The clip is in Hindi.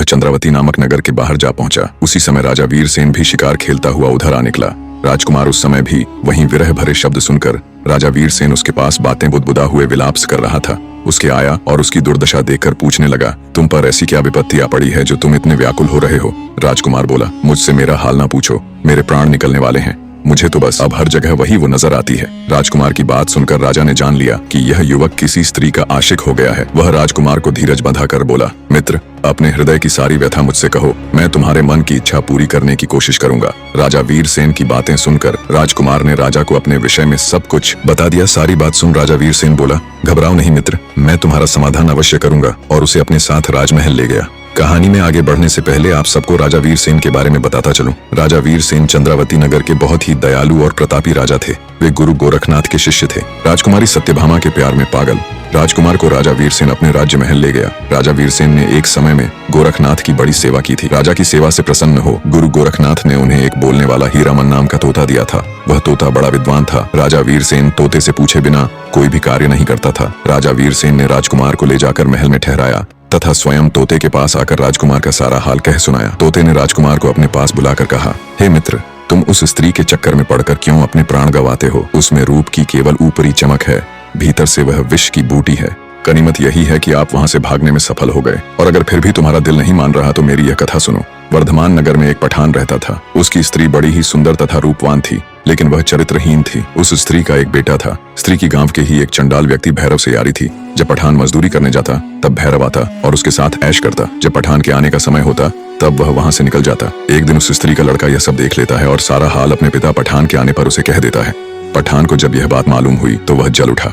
वह चंद्रावती नामक नगर के बाहर जा पहुंचा। उसी समय राजा वीरसेन भी शिकार खेलता हुआ उधर आ निकला। राजकुमार उस समय भी वहीं विरह भरे शब्द सुनकर राजा वीरसेन उसके पास बातें बुदबुदा हुए विलाप कर रहा था। उसके आया और उसकी दुर्दशा देखकर पूछने लगा, तुम पर ऐसी क्या विपत्ति आ पड़ी है जो तुम इतने व्याकुल हो रहे हो? राजकुमार बोला, मुझसे मेरा हाल ना पूछो, मेरे प्राण निकलने वाले हैं। मुझे तो बस अब हर जगह वही वो नजर आती है। राजकुमार की बात सुनकर राजा ने जान लिया कि यह युवक किसी स्त्री का आशिक हो गया है। वह राजकुमार को धीरज बंधाकर बोला, मित्र, अपने हृदय की सारी व्यथा मुझसे कहो, मैं तुम्हारे मन की इच्छा पूरी करने की कोशिश करूंगा। राजा वीरसेन की बातें सुनकर राजकुमार ने राजा को अपने विषय में सब कुछ बता दिया। सारी बात सुन राजा वीरसेन बोला, घबराओ नहीं मित्र, मैं तुम्हारा समाधान अवश्य करूंगा, और उसे अपने साथ राजमहल ले गया। कहानी में आगे बढ़ने से पहले आप सबको राजा वीरसेन के बारे में बताता चलूं। राजा वीरसेन चंद्रावती नगर के बहुत ही दयालु और प्रतापी राजा थे। वे गुरु गोरखनाथ के शिष्य थे। राजकुमारी सत्यभामा के प्यार में पागल राजकुमार को राजा वीरसेन अपने राज्य महल ले गया। राजा वीरसेन ने एक समय में गोरखनाथ की बड़ी सेवा की थी। राजा की सेवा से प्रसन्न हो गुरु गोरखनाथ ने उन्हें एक बोलने वाला हीरामन नाम का तोता दिया था। वह तोता बड़ा विद्वान था। राजा वीरसेन तोते से पूछे बिना कोई भी कार्य नहीं करता था। राजा वीरसेन ने राजकुमार को ले जाकर महल में ठहराया तथा स्वयं तोते के पास आकर राजकुमार का सारा हाल कह सुनाया। तोते ने राजकुमार को अपने पास बुलाकर कहा, हे मित्र, तुम उस स्त्री के चक्कर में पड़कर क्यों अपने प्राण गंवाते हो? उसमें रूप की केवल ऊपरी चमक है, भीतर से वह विष की बूटी है। गनीमत यही है कि आप वहां से भागने में सफल हो गए। और अगर फिर भी तुम्हारा दिल नहीं मान रहा तो मेरी यह कथा सुनो। वर्धमान नगर में एक पठान रहता था। उसकी स्त्री बड़ी ही सुंदर तथा रूपवान थी, लेकिन वह चरित्रहीन थी। उस स्त्री का एक बेटा था। स्त्री की गांव के ही एक चंडाल व्यक्ति भैरव से यारी थी। जब पठान मजदूरी करने जाता तब भैरव आता और उसके साथ ऐश करता। जब पठान के आने का समय होता तब वह वहां से निकल जाता। एक दिन उस स्त्री का लड़का यह सब देख लेता है और सारा हाल अपने पिता पठान के आने पर उसे कह देता है। पठान को जब यह बात मालूम हुई तो वह जल उठा।